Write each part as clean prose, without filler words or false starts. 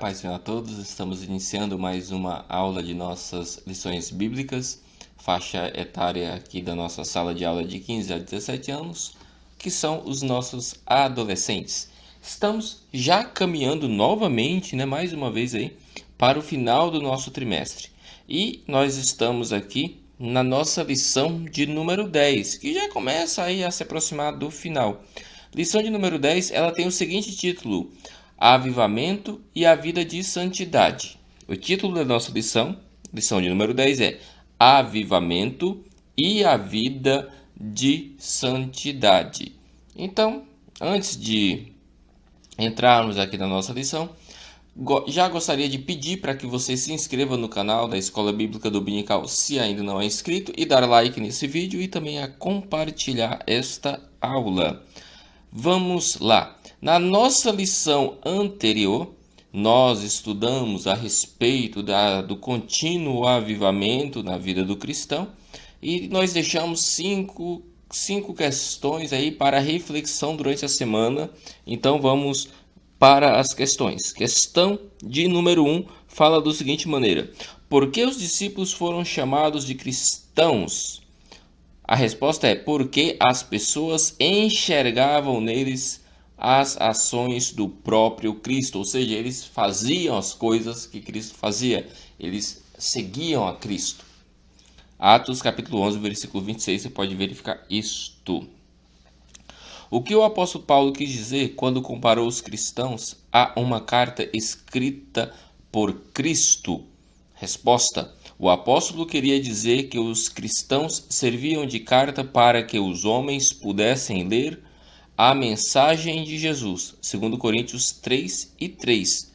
paz do Senhor a todos. Estamos iniciando mais uma aula de nossas lições bíblicas, faixa etária aqui da nossa sala de aula de 15 a 17 anos, que são os nossos adolescentes. Estamos já caminhando novamente, mais uma vez aí, para o final do nosso trimestre. E nós estamos aqui na nossa lição de número 10, que já começa aí a se aproximar do final. Lição de número 10, ela tem o seguinte título: Avivamento e a vida de santidade. O título da nossa lição de número 10 é Avivamento e a vida de santidade. Então, antes de entrarmos aqui na nossa lição, já gostaria de pedir para que você se inscreva no canal da Escola Bíblica Dominical, se ainda não é inscrito, e dar like nesse vídeo e também a compartilhar esta aula. Vamos lá. Na nossa lição anterior, nós estudamos a respeito do contínuo avivamento na vida do cristão e nós deixamos cinco questões aí para reflexão durante a semana. Então vamos para as questões. Questão de número 1 fala da seguinte maneira: por que os discípulos foram chamados de cristãos? A resposta é porque as pessoas enxergavam neles as ações do próprio Cristo, ou seja, eles faziam as coisas que Cristo fazia, eles seguiam a Cristo. Atos capítulo 11, versículo 26, você pode verificar isto. O que o apóstolo Paulo quis dizer quando comparou os cristãos a uma carta escrita por Cristo? Resposta: o apóstolo queria dizer que os cristãos serviam de carta para que os homens pudessem ler a mensagem de Jesus, 2 Coríntios 3:3,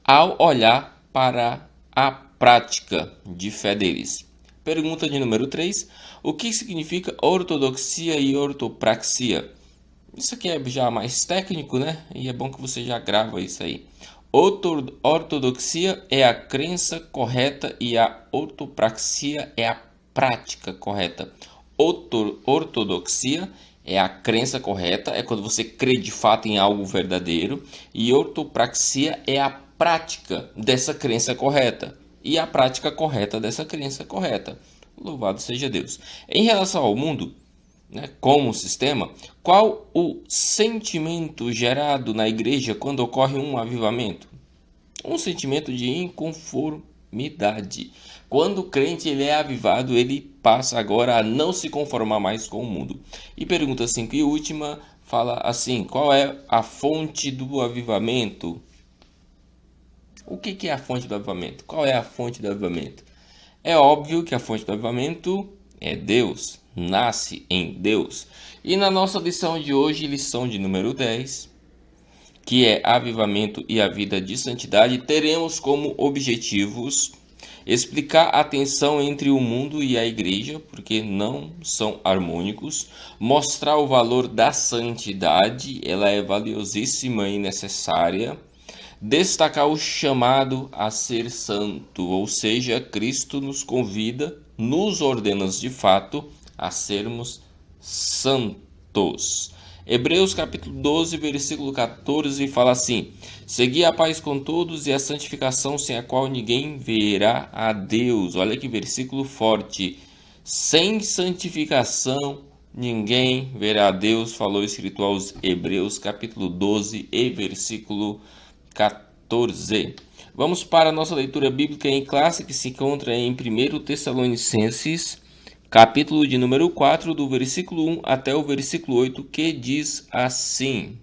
ao olhar para a prática de fé deles. Pergunta de número 3, o que significa ortodoxia e ortopraxia? Isso aqui é já mais técnico, E é bom que você já grava isso aí. Ortodoxia é a crença correta e a ortopraxia é a prática correta. Ortodoxia é a crença correta, é quando você crê de fato em algo verdadeiro. E ortopraxia é a prática dessa crença correta e a prática correta dessa crença correta. Louvado seja Deus. Em relação ao mundo, como sistema, qual o sentimento gerado na igreja quando ocorre um avivamento? Um sentimento de inconformidade. Quando o crente ele é avivado, ele passa agora a não se conformar mais com o mundo. E pergunta 5 e última fala assim: qual é a fonte do avivamento? O que é a fonte do avivamento? Qual é a fonte do avivamento? É óbvio que a fonte do avivamento é Deus, nasce em Deus. E na nossa lição de hoje, lição de número 10, que é avivamento e a vida de santidade, teremos como objetivos explicar a tensão entre o mundo e a igreja, porque não são harmônicos, mostrar o valor da santidade, ela é valiosíssima e necessária, destacar o chamado a ser santo, ou seja, Cristo nos convida, nos ordena de fato a sermos santos. Hebreus capítulo 12, versículo 14 fala assim: segui a paz com todos e a santificação, sem a qual ninguém verá a Deus. Olha que versículo forte. Sem santificação ninguém verá a Deus, falou escrito aos Hebreus capítulo 12 e versículo 14. Vamos para a nossa leitura bíblica em classe, que se encontra em 1 Tessalonicenses, capítulo de número 4, do versículo 1 até o versículo 8, que diz assim.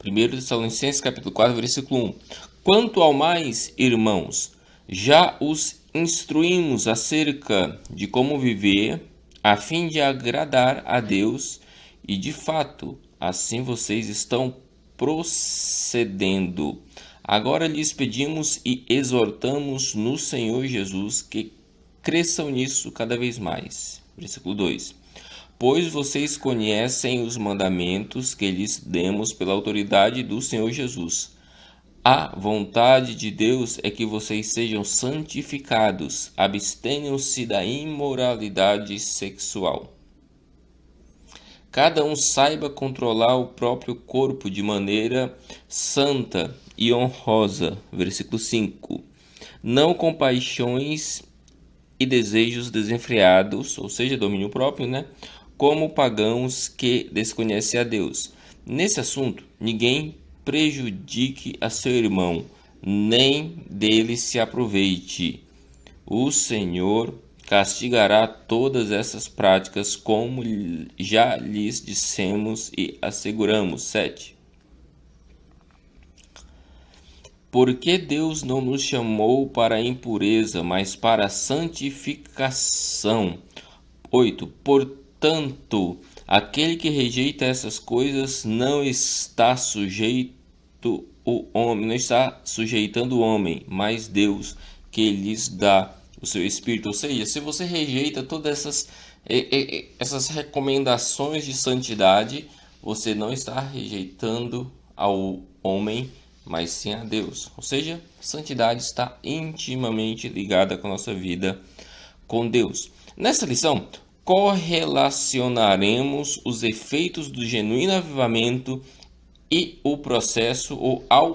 1 Tessalonicenses, capítulo 4, versículo 1. Quanto ao mais, irmãos, já os instruímos acerca de como viver, a fim de agradar a Deus, e de fato, assim vocês estão procedendo. Agora lhes pedimos e exortamos no Senhor Jesus que cresçam nisso cada vez mais. Versículo 2. Pois vocês conhecem os mandamentos que lhes demos pela autoridade do Senhor Jesus. A vontade de Deus é que vocês sejam santificados, abstenham-se da imoralidade sexual. Cada um saiba controlar o próprio corpo de maneira santa e honrosa. Versículo 5. Não com paixões e desejos desenfreados, ou seja, domínio próprio, como pagãos que desconhecem a Deus. Nesse assunto, ninguém prejudique a seu irmão, nem dele se aproveite. O Senhor castigará todas essas práticas, como já lhes dissemos e asseguramos. 7. Porque Deus não nos chamou para a impureza, mas para a santificação. 8. Portanto, aquele que rejeita essas coisas não está sujeitando o homem, mas Deus, que lhes dá o seu Espírito. Ou seja, se você rejeita todas essas recomendações de santidade, você não está rejeitando ao homem, mas sim a Deus. Ou seja, santidade está intimamente ligada com a nossa vida com Deus. Nessa lição, correlacionaremos os efeitos do genuíno avivamento e ao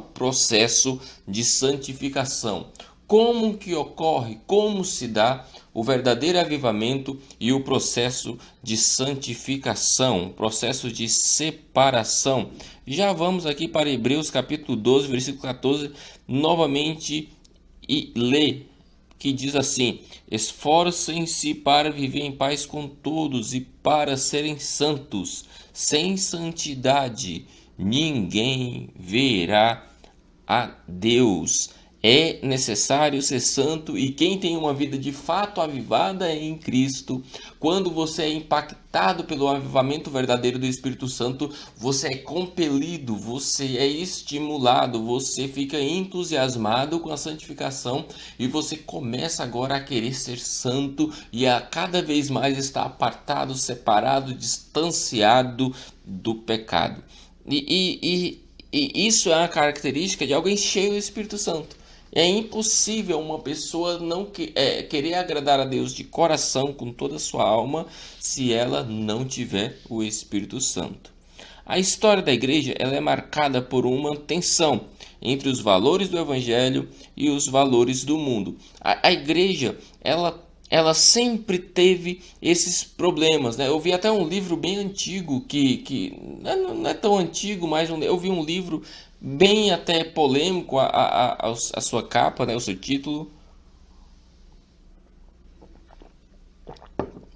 processo de santificação. Como que ocorre, como se dá o verdadeiro avivamento e o processo de santificação, o processo de separação. Já vamos aqui para Hebreus capítulo 12, versículo 14, novamente, e ler, que diz assim: esforcem-se para viver em paz com todos e para serem santos. Sem santidade ninguém verá a Deus. É necessário ser santo, e quem tem uma vida de fato avivada em Cristo, quando você é impactado pelo avivamento verdadeiro do Espírito Santo, você é compelido, você é estimulado, você fica entusiasmado com a santificação e você começa agora a querer ser santo e a cada vez mais estar apartado, separado, distanciado do pecado. E isso é uma característica de alguém cheio do Espírito Santo. É impossível uma pessoa não querer agradar a Deus de coração, com toda a sua alma, se ela não tiver o Espírito Santo. A história da igreja ela é marcada por uma tensão entre os valores do Evangelho e os valores do mundo. A igreja ela sempre teve esses problemas, Eu vi até um livro bem antigo, que não é tão antigo, mas eu vi um livro bem até polêmico, a sua capa, o seu título,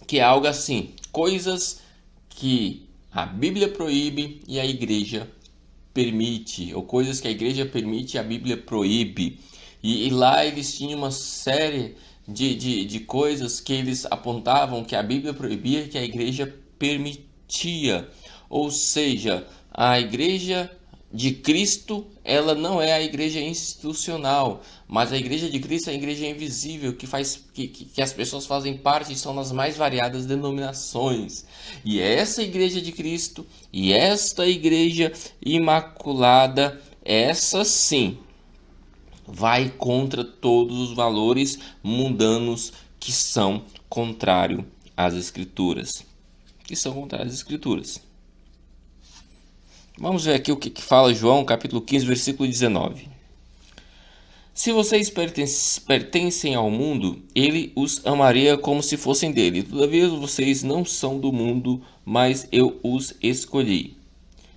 que é algo assim: coisas que a Bíblia proíbe e a igreja permite, ou coisas que a igreja permite e a Bíblia proíbe. E lá eles tinham uma série de coisas que eles apontavam que a Bíblia proibia e que a igreja permitia. Ou seja, a igreja de Cristo, ela não é a igreja institucional, mas a igreja de Cristo é a igreja invisível, que as pessoas fazem parte e são nas mais variadas denominações. E essa igreja de Cristo e esta igreja imaculada, essa sim, vai contra todos os valores mundanos que são contrários às Escrituras. Vamos ver aqui o que fala João, capítulo 15, versículo 19. Se vocês pertencem ao mundo, ele os amaria como se fossem dele. Todavia vocês não são do mundo, mas eu os escolhi,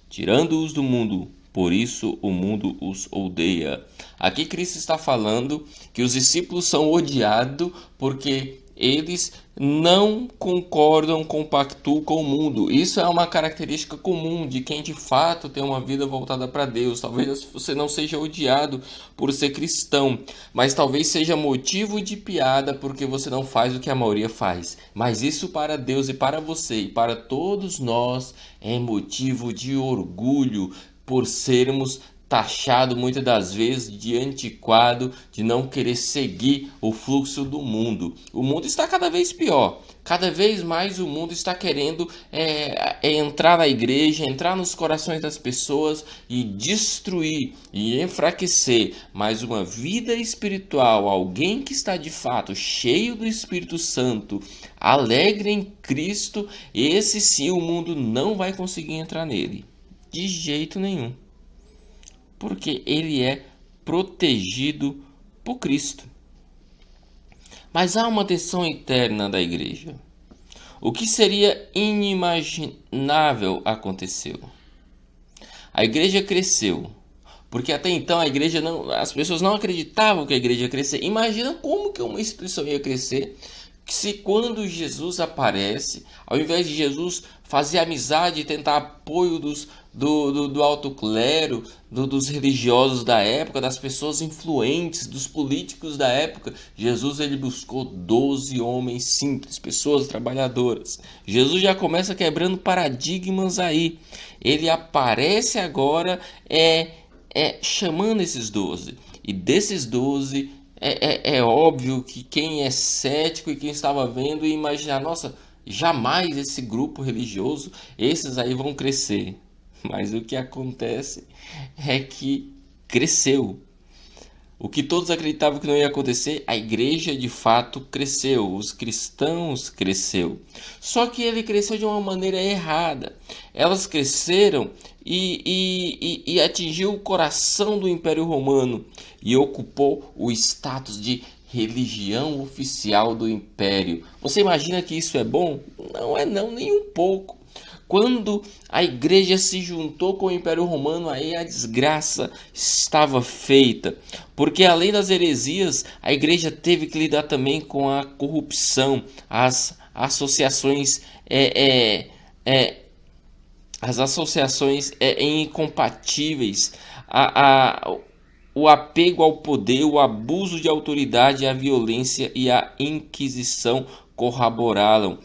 tirando-os do mundo. Por isso o mundo os odeia. Aqui Cristo está falando que os discípulos são odiados porque eles não concordam, compactuam com o mundo. Isso é uma característica comum de quem de fato tem uma vida voltada para Deus. Talvez você não seja odiado por ser cristão, mas talvez seja motivo de piada porque você não faz o que a maioria faz. Mas isso para Deus e para você e para todos nós é motivo de orgulho, por sermos taxado muitas das vezes de antiquado, de não querer seguir o fluxo do mundo. O mundo está cada vez pior. Cada vez mais o mundo está querendo entrar na igreja, entrar nos corações das pessoas e destruir e enfraquecer. Mas uma vida espiritual, alguém que está de fato cheio do Espírito Santo, alegre em Cristo, esse sim o mundo não vai conseguir entrar nele. De jeito nenhum. porque ele é protegido por Cristo. Mas há uma tensão interna da igreja. O que seria inimaginável aconteceu. A igreja cresceu, porque até então a igreja não, as pessoas não acreditavam que a igreja ia crescer. Imagina como que uma instituição ia crescer se quando Jesus aparece, ao invés de Jesus fazer amizade e tentar apoio do alto clero, dos religiosos da época, das pessoas influentes, dos políticos da época, Jesus ele buscou 12 homens simples, pessoas trabalhadoras. Jesus já começa quebrando paradigmas aí. Ele aparece agora chamando esses 12. E desses 12, é óbvio que quem é cético e quem estava vendo ia imaginar, nossa, jamais esse grupo religioso, esses aí vão crescer. Mas o que acontece é que cresceu. O que todos acreditavam que não ia acontecer, a igreja de fato cresceu, os cristãos cresceu. Só que ele cresceu de uma maneira errada. Elas cresceram e atingiu o coração do Império Romano e ocupou o status de religião oficial do Império. Você imagina que isso é bom? Não é não, nem um pouco. Quando a igreja se juntou com o Império Romano, aí a desgraça estava feita. Porque além das heresias, a igreja teve que lidar também com a corrupção, as associações incompatíveis, o apego ao poder, o abuso de autoridade, a violência e a Inquisição corroboraram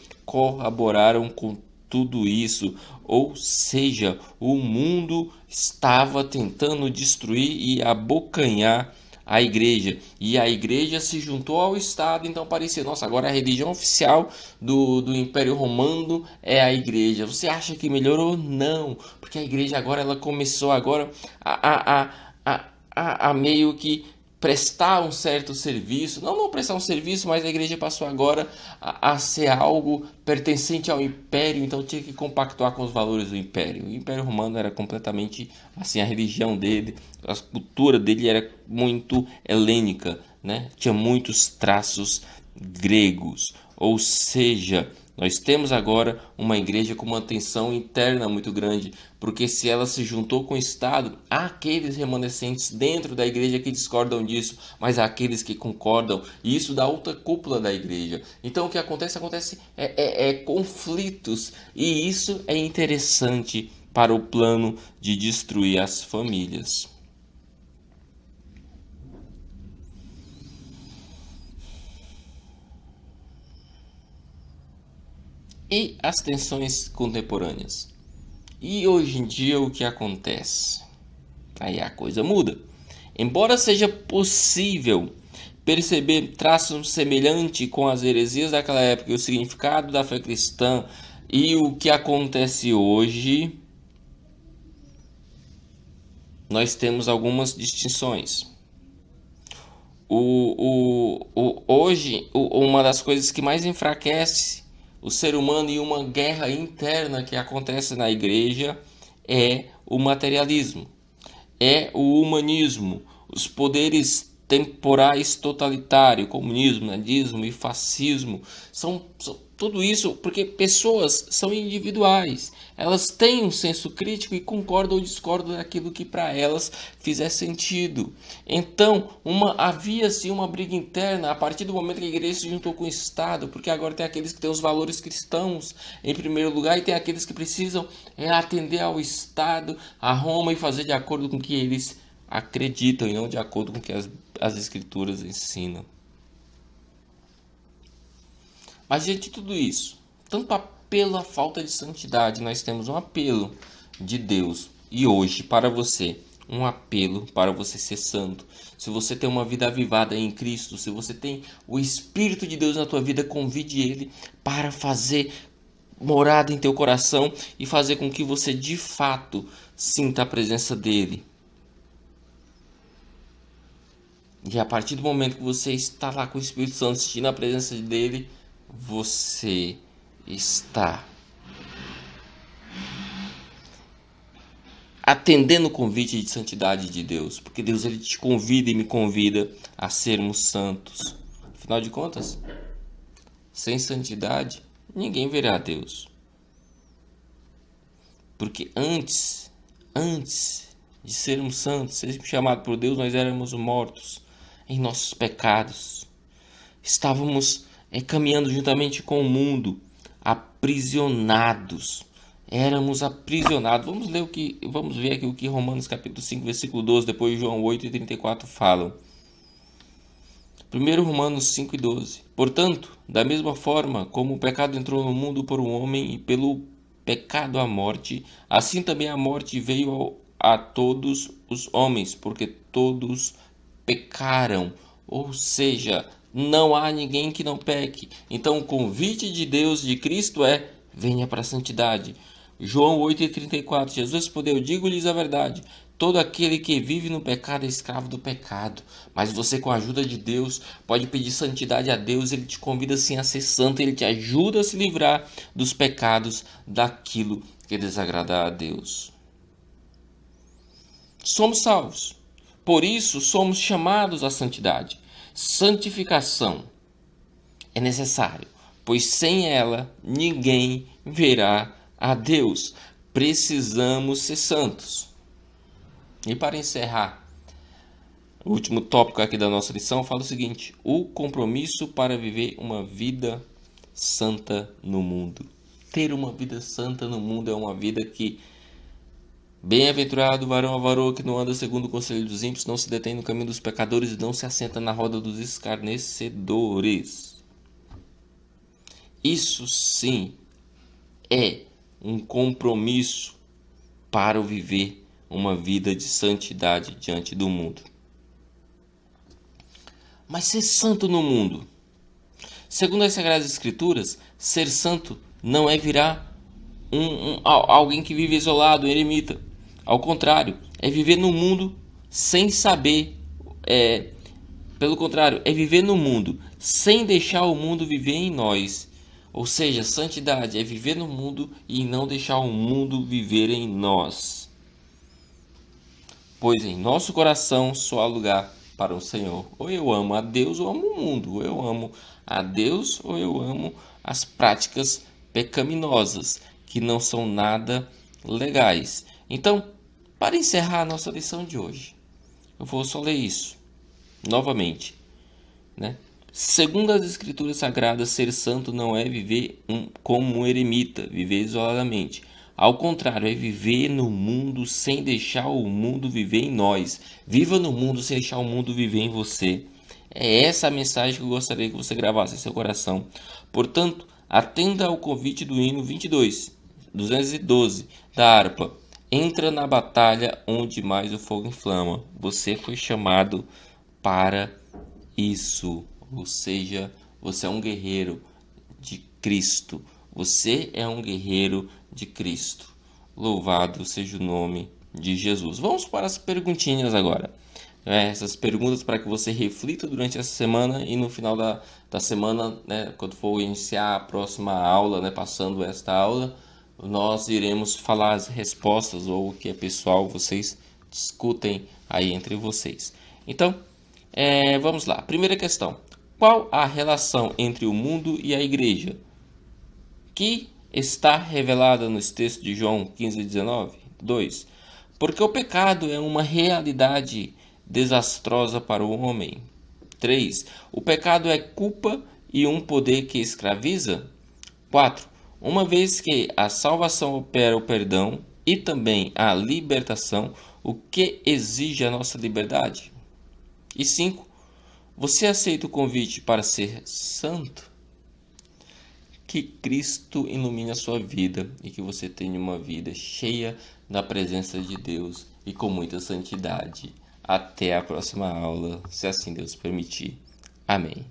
com tudo isso. Ou seja, o mundo estava tentando destruir e abocanhar a igreja, e a igreja se juntou ao Estado. Então parecia, nossa, agora a religião oficial do Império Romano é a igreja. Você acha que melhorou? Não, porque a igreja agora ela começou agora a meio que prestar um certo serviço, não prestar um serviço, mas a igreja passou agora a ser algo pertencente ao império, então tinha que compactuar com os valores do império. O Império Romano era completamente assim, a religião dele, a cultura dele era muito helênica, né? Tinha muitos traços gregos, ou seja, nós temos agora uma igreja com uma tensão interna muito grande, porque se ela se juntou com o Estado, há aqueles remanescentes dentro da igreja que discordam disso, mas há aqueles que concordam, e isso da alta cúpula da igreja. Então o que acontece conflitos, e isso é interessante para o plano de destruir as famílias. E as tensões contemporâneas? E hoje em dia o que acontece? Aí a coisa muda. Embora seja possível perceber traços semelhantes com as heresias daquela época e o significado da fé cristã e o que acontece hoje, nós temos algumas distinções. Hoje, uma das coisas que mais enfraquece o ser humano e uma guerra interna que acontece na igreja é o materialismo, é o humanismo, os poderes temporais totalitários, comunismo, nazismo e fascismo, são tudo isso porque pessoas são individuais, elas têm um senso crítico e concordam ou discordam daquilo que para elas fizer sentido. Então, havia-se uma briga interna a partir do momento que a igreja se juntou com o Estado, porque agora tem aqueles que têm os valores cristãos em primeiro lugar e tem aqueles que precisam atender ao Estado, a Roma, e fazer de acordo com o que eles acreditam e não de acordo com o que as escrituras ensinam. Mas diante de tudo isso, tanto pela falta de santidade, nós temos um apelo de Deus. E hoje, para você, um apelo para você ser santo. Se você tem uma vida avivada em Cristo, se você tem o Espírito de Deus na tua vida, convide Ele para fazer morada em teu coração e fazer com que você de fato sinta a presença dEle. E a partir do momento que você está lá com o Espírito Santo, sentindo a presença dEle, você está atendendo o convite de santidade de Deus, porque Deus ele te convida e me convida a sermos santos. Afinal de contas, sem santidade, ninguém verá a Deus. Porque antes de sermos santos, sermos chamados por Deus, nós éramos mortos em nossos pecados. Estávamos caminhando juntamente com o mundo, aprisionados. Éramos aprisionados. Vamos ver aqui o que Romanos capítulo 5, versículo 12, depois João 8 e 34 falam. Primeiro Romanos 5 e 12. Portanto, da mesma forma como o pecado entrou no mundo por um homem e pelo pecado a morte, assim também a morte veio a todos os homens, porque todos pecaram. Ou seja, não há ninguém que não peque. Então o convite de Deus, de Cristo é: venha para a santidade. João 8,34, Jesus respondeu: digo-lhes a verdade, todo aquele que vive no pecado é escravo do pecado. Mas você, com a ajuda de Deus, pode pedir santidade a Deus. Ele te convida sim a ser santo, ele te ajuda a se livrar dos pecados, daquilo que desagrada a Deus. Somos salvos, por isso somos chamados à santidade. Santificação é necessário, pois sem ela ninguém verá a Deus. Precisamos ser santos. E para encerrar, o último tópico aqui da nossa lição fala o seguinte: o compromisso para viver uma vida santa no mundo. Ter uma vida santa no mundo é uma vida que: bem-aventurado o varão ou a varoa que não anda segundo o conselho dos ímpios, não se detém no caminho dos pecadores e não se assenta na roda dos escarnecedores. Isso sim é um compromisso para o viver uma vida de santidade diante do mundo. Mas ser santo no mundo, segundo as Sagradas Escrituras, ser santo não é virar alguém que vive isolado, eremita. Ao contrário, é viver no mundo sem saber. Pelo contrário, é viver no mundo sem deixar o mundo viver em nós. Ou seja, santidade é viver no mundo e não deixar o mundo viver em nós. Pois em nosso coração só há lugar para o Senhor. Ou eu amo a Deus ou amo o mundo. Ou eu amo a Deus ou eu amo as práticas pecaminosas, que não são nada legais. Então, para encerrar a nossa lição de hoje, eu vou só ler isso novamente, né? Segundo as Escrituras Sagradas, ser santo não é viver como um eremita, viver isoladamente. Ao contrário, é viver no mundo sem deixar o mundo viver em nós. Viva no mundo sem deixar o mundo viver em você. É essa a mensagem que eu gostaria que você gravasse em seu coração. Portanto, atenda ao convite do hino 212 da harpa. Entra na batalha onde mais o fogo inflama. Você foi chamado para isso. Ou seja, você é um guerreiro de Cristo. Você é um guerreiro de Cristo. Louvado seja o nome de Jesus. Vamos para as perguntinhas agora. Essas perguntas para que você reflita durante essa semana e no final da semana, né, quando for iniciar a próxima aula, né, passando esta aula, nós iremos falar as respostas ou o que é pessoal, vocês discutem aí entre vocês. Então, vamos lá. Primeira questão. Qual a relação entre o mundo e a igreja, que está revelada nos textos de João 15:19? 2. Porque o pecado é uma realidade desastrosa para o homem. 3. O pecado é culpa e um poder que escraviza? 4. Uma vez que a salvação opera o perdão e também a libertação, o que exige a nossa liberdade? E 5. Você aceita o convite para ser santo? Que Cristo ilumine a sua vida e que você tenha uma vida cheia da presença de Deus e com muita santidade. Até a próxima aula, se assim Deus permitir. Amém.